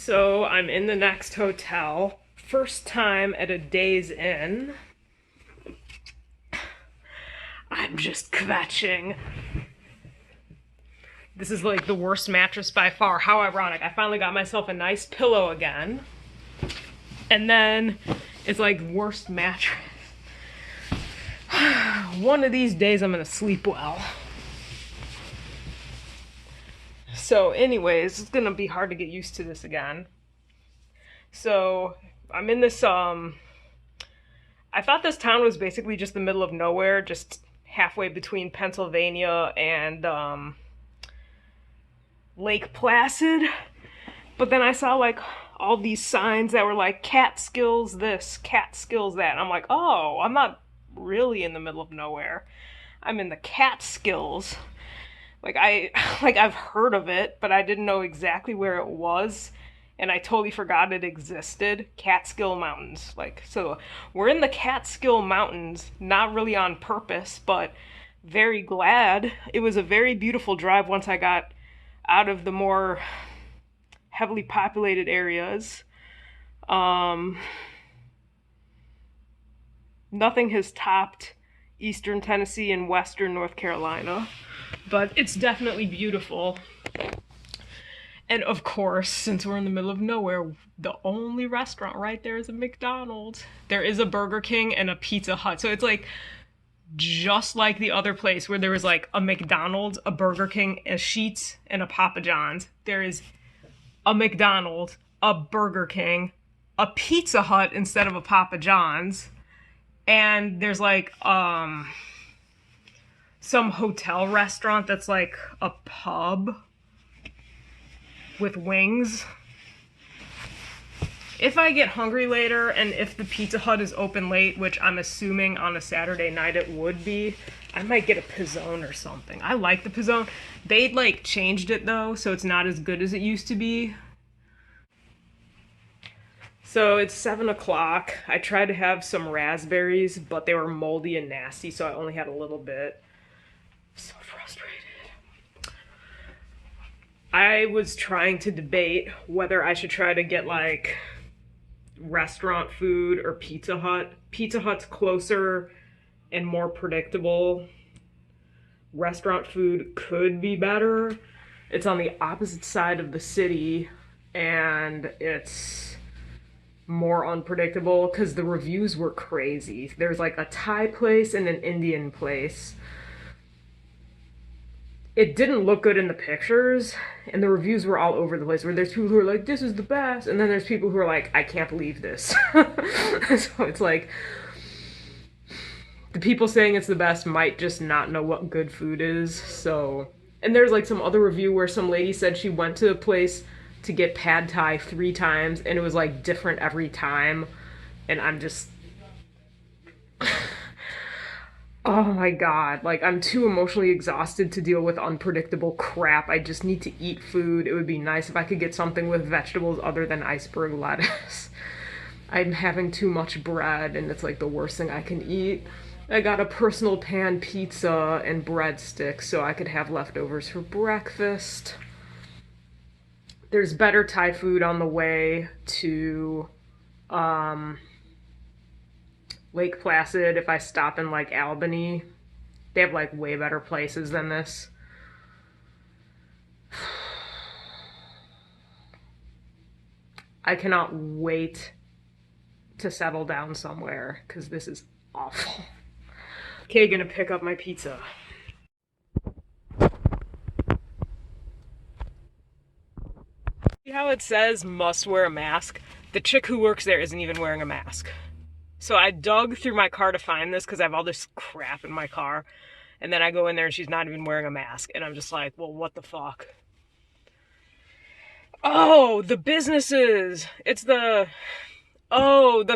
So I'm in the next hotel. First time at a Days Inn. I'm just kvetching. This is like the worst mattress by far. How ironic. I finally got myself a nice pillow again. And then it's like worst mattress. One of these days I'm gonna sleep well. So anyways, it's gonna be hard to get used to this again. So I'm in this I thought this town was basically just the middle of nowhere, just halfway between Pennsylvania and Lake Placid. But then I saw like all these signs that were like Catskills this, Catskills that. And I'm like, oh, I'm not really in the middle of nowhere. I'm in the Catskills. I've heard of it, but I didn't know exactly where it was. And I totally forgot it existed. Catskill Mountains. So we're in the Catskill Mountains, not really on purpose, but very glad. It was a very beautiful drive once I got out of the more heavily populated areas. Nothing has topped Eastern Tennessee and Western North Carolina, but it's definitely beautiful. And of course, since we're in the middle of nowhere, the only restaurant right there is a McDonald's. There is a Burger King and a Pizza Hut. So it's like just like the other place where there was like a McDonald's, a Burger King, a Sheetz, and a Papa John's. There is a McDonald's, a Burger King, a Pizza Hut instead of a Papa John's. And there's like some hotel restaurant that's like a pub with wings. If I get hungry later and if the Pizza Hut is open late, which I'm assuming on a Saturday night it would be, I might get a pizzone or something. I like the pizzone. They like changed it though, so it's not as good as it used to be. So it's 7 o'clock. I tried to have some raspberries, but they were moldy and nasty, so I only had a little bit. I'm so frustrated. I was trying to debate whether I should try to get like restaurant food or Pizza Hut. Pizza Hut's closer and more predictable. Restaurant food could be better. It's on the opposite side of the city and it's more unpredictable because the reviews were crazy. There's like a Thai place and an Indian place. It didn't look good in the pictures, and the reviews were all over the place, where there's people who are like, this is the best, and then there's people who are like, I can't believe this. So it's like, the people saying it's the best might just not know what good food is, so... And there's like some other review where some lady said she went to a place to get pad thai 3 times, and it was like different every time, and I'm just... Oh my god, like I'm too emotionally exhausted to deal with unpredictable crap. I just need to eat food. It would be nice if I could get something with vegetables other than iceberg lettuce. I'm having too much bread and it's like the worst thing I can eat. I got a personal pan pizza and breadsticks so I could have leftovers for breakfast. There's better Thai food on the way to Lake Placid if I stop in like Albany. They have like way better places than this. I cannot wait to settle down somewhere because this is awful. Okay, gonna pick up my pizza. See how it says must wear a mask? The chick who works there isn't even wearing a mask. So I dug through my car to find this because I have all this crap in my car. And then I go in there and she's not even wearing a mask. And I'm just like, well, what the fuck? Oh, the businesses! The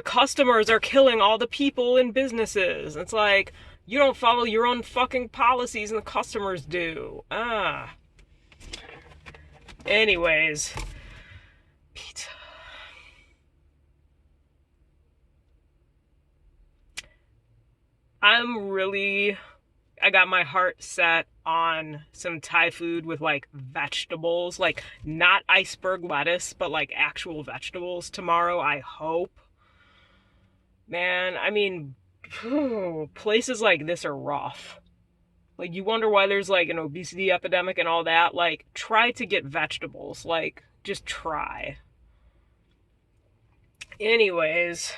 customers are killing all the people in businesses. It's like, you don't follow your own fucking policies and the customers do. Anyways. Pizza. I'm really I got my heart set on some Thai food with like vegetables, like not iceberg lettuce, but like actual vegetables tomorrow, I hope. Man, I mean, places like this are rough. Like, you wonder why there's like an obesity epidemic and all that. Like, try to get vegetables. Like, just try. Anyways.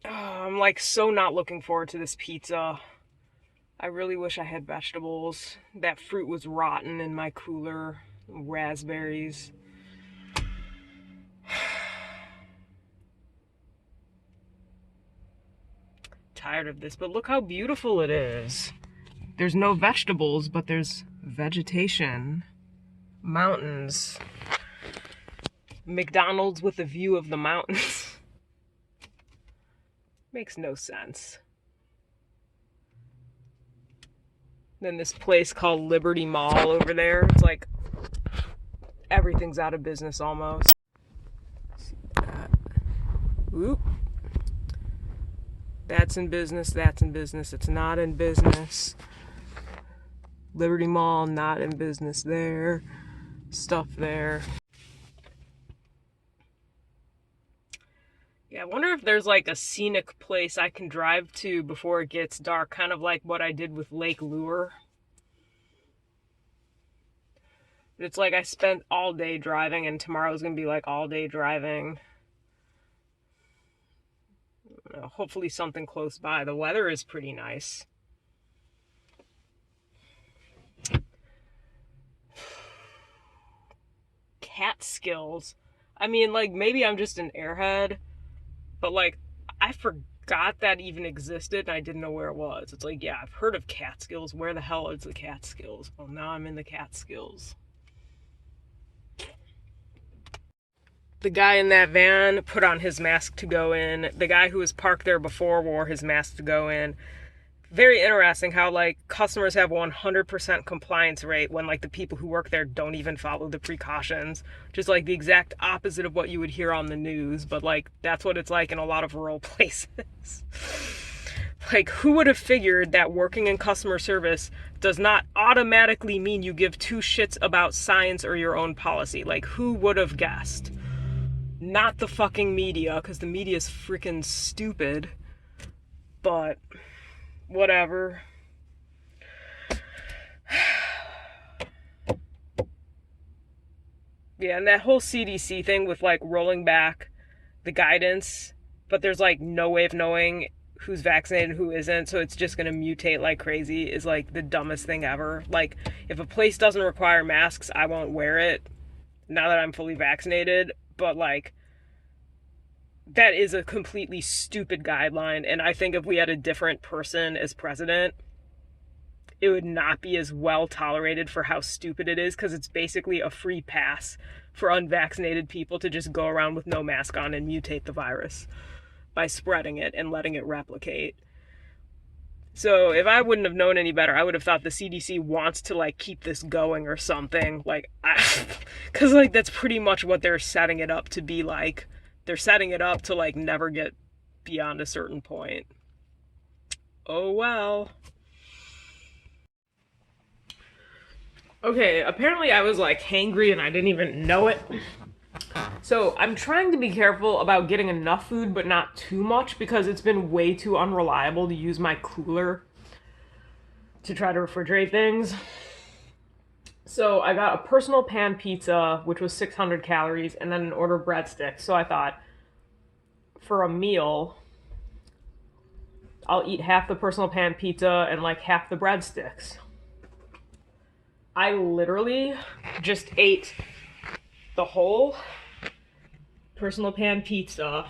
Oh, I'm like so not looking forward to this pizza. I really wish I had vegetables. That fruit was rotten in my cooler. Raspberries. Tired of this, but look how beautiful it is. There's no vegetables, but there's vegetation. Mountains. McDonald's with a view of the mountains. Makes no sense. Then this place called Liberty Mall over there. It's like everything's out of business almost. See that? Oop. That's in business, that's in business. It's not in business. Liberty Mall, not in business there. Stuff there. Yeah, I wonder if there's like a scenic place I can drive to before it gets dark, kind of like what I did with Lake Lure. But it's like I spent all day driving, and tomorrow's gonna be like all day driving. Hopefully something close by. The weather is pretty nice. Catskills. I mean, like, maybe I'm just an airhead, but like, I forgot that even existed and I didn't know where it was. It's like, yeah, I've heard of Catskills. Where the hell is the Catskills? Well, now I'm in the Catskills. The guy in that van put on his mask to go in. The guy who was parked there before wore his mask to go in. Very interesting how like customers have 100% compliance rate when like the people who work there don't even follow the precautions. Just like the exact opposite of what you would hear on the news, but like that's what it's like in a lot of rural places. Like, who would have figured that working in customer service does not automatically mean you give two shits about science or your own policy? Like, who would have guessed? Not the fucking media, because the media is freaking stupid. But whatever. Yeah, and that whole CDC thing with like rolling back the guidance, but there's like no way of knowing who's vaccinated and who isn't, so it's just gonna mutate like crazy, is like the dumbest thing ever. Like, if a place doesn't require masks, I won't wear it now that I'm fully vaccinated, but like, that is a completely stupid guideline, and I think if we had a different person as president, it would not be as well tolerated for how stupid it is, because it's basically a free pass for unvaccinated people to just go around with no mask on and mutate the virus by spreading it and letting it replicate. So if I wouldn't have known any better, I would have thought the CDC wants to like keep this going or something. Like, because like that's pretty much what they're setting it up to be like. They're setting it up to like never get beyond a certain point. Oh well. Okay, apparently I was like hangry and I didn't even know it. So I'm trying to be careful about getting enough food but not too much, because it's been way too unreliable to use my cooler to try to refrigerate things. So I got a personal pan pizza, which was 600 calories, and then an order of breadsticks. So I thought, for a meal, I'll eat half the personal pan pizza and like half the breadsticks. I literally just ate the whole personal pan pizza,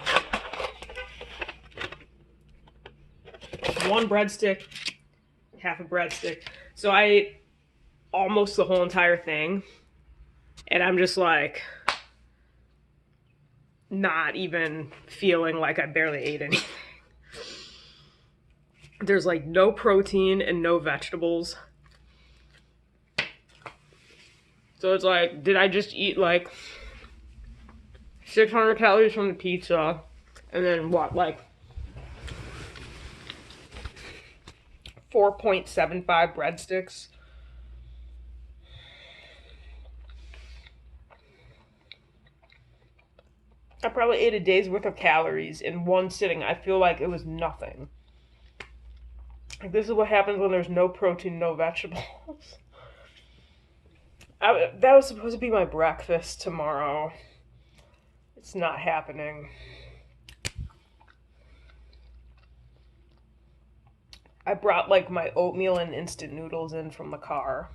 one breadstick, half a breadstick. So I ate almost the whole entire thing, and I'm just like not even feeling like I barely ate anything. There's like no protein and no vegetables. So it's like, did I just eat like 600 calories from the pizza, and then what, like 4.75 breadsticks. I probably ate a day's worth of calories in one sitting. I feel like it was nothing. Like, this is what happens when there's no protein, no vegetables. That was supposed to be my breakfast tomorrow. It's not happening. I brought like my oatmeal and instant noodles in from the car.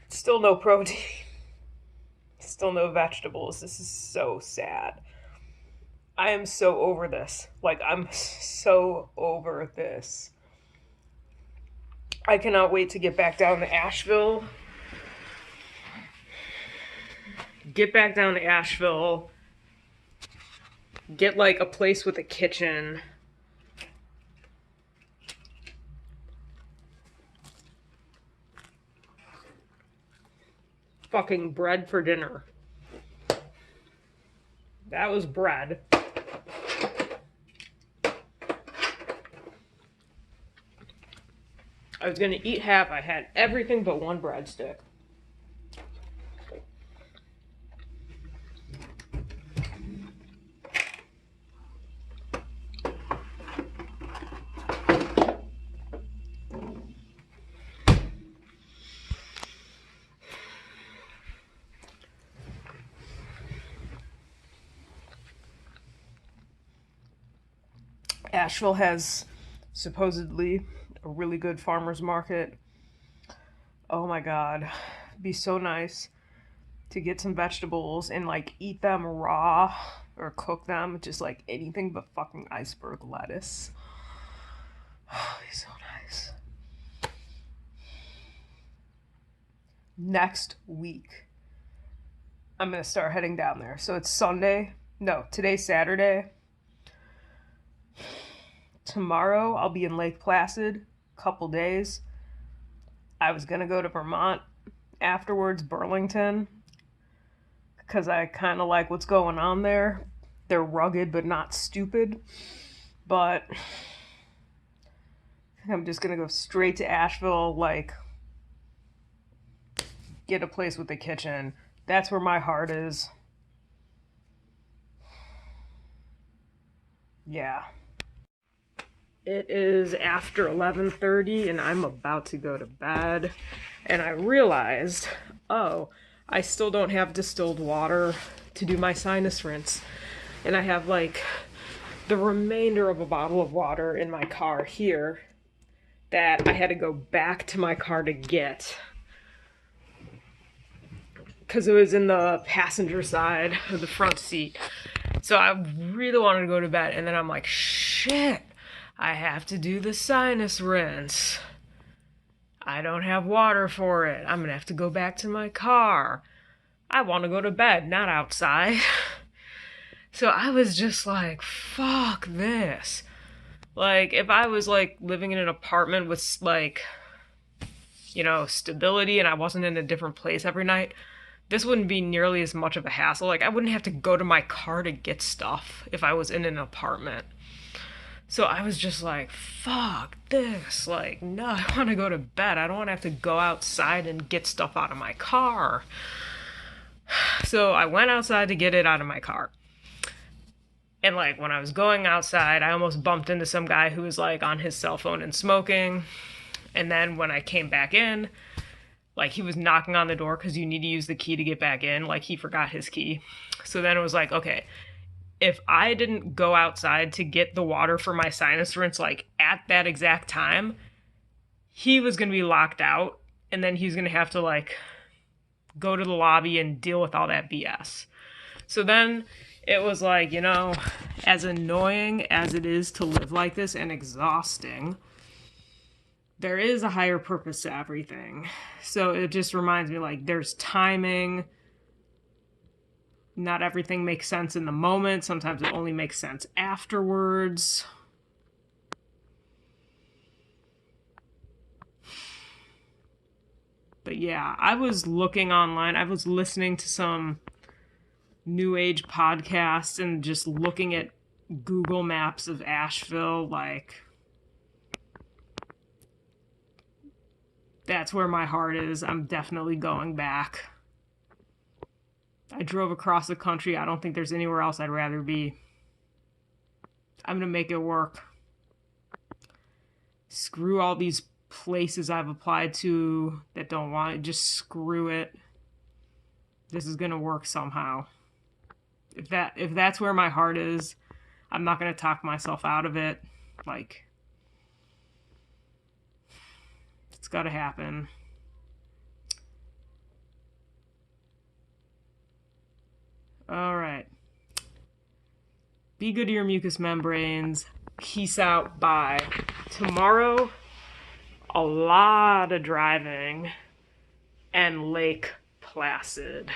Still no protein. Still no vegetables. This is so sad. I am so over this. Like, I'm so over this. I cannot wait to get back down to Asheville. Get back down to Asheville. Get like a place with a kitchen. Fucking bread for dinner. That was bread. I was gonna eat half. I had everything but one breadstick. Asheville has supposedly a really good farmer's market. Oh my god. It'd be so nice to get some vegetables and like eat them raw or cook them, just like anything but fucking iceberg lettuce. Oh, it'd be so nice. Next week, I'm gonna start heading down there. So it's Sunday. No, today's Saturday. Tomorrow I'll be in Lake Placid, couple days. I was gonna go to Vermont afterwards, Burlington, because I kind of like what's going on there. They're rugged but not stupid. But I'm just gonna go straight to Asheville, like get a place with a kitchen. That's where my heart is. Yeah. It is after 11:30 and I'm about to go to bed. And I realized, oh, I still don't have distilled water to do my sinus rinse. And I have like the remainder of a bottle of water in my car here that I had to go back to my car to get. Because it was in the passenger side of the front seat. So I really wanted to go to bed. And then I'm like, shit. I have to do the sinus rinse. I don't have water for it. I'm gonna have to go back to my car. I want to go to bed, not outside. So I was just like, fuck this. Like, if I was like living in an apartment with like, you know, stability and I wasn't in a different place every night, this wouldn't be nearly as much of a hassle. Like, I wouldn't have to go to my car to get stuff if I was in an apartment. So I was just like, fuck this. Like, no, I want to go to bed. I don't want to have to go outside and get stuff out of my car. So I went outside to get it out of my car. And like when I was going outside, I almost bumped into some guy who was like on his cell phone and smoking. And then when I came back in, like he was knocking on the door because you need to use the key to get back in. Like he forgot his key. So then it was like, okay, if I didn't go outside to get the water for my sinus rinse, like at that exact time, he was going to be locked out. And then he was going to have to like go to the lobby and deal with all that BS. So then it was like, you know, as annoying as it is to live like this and exhausting, there is a higher purpose to everything. So it just reminds me, like, there's timing. Not everything makes sense in the moment. Sometimes it only makes sense afterwards. But yeah, I was looking online. I was listening to some new age podcasts and just looking at Google Maps of Asheville, like, that's where my heart is. I'm definitely going back. I drove across the country. I don't think there's anywhere else I'd rather be. I'm gonna make it work. Screw all these places I've applied to that don't want it. Just screw it. This is gonna work somehow. If that's where my heart is, I'm not gonna talk myself out of it. Like, it's gotta happen. All right. Be good to your mucous membranes. Peace out. Bye. Tomorrow, a lot of driving and Lake Placid.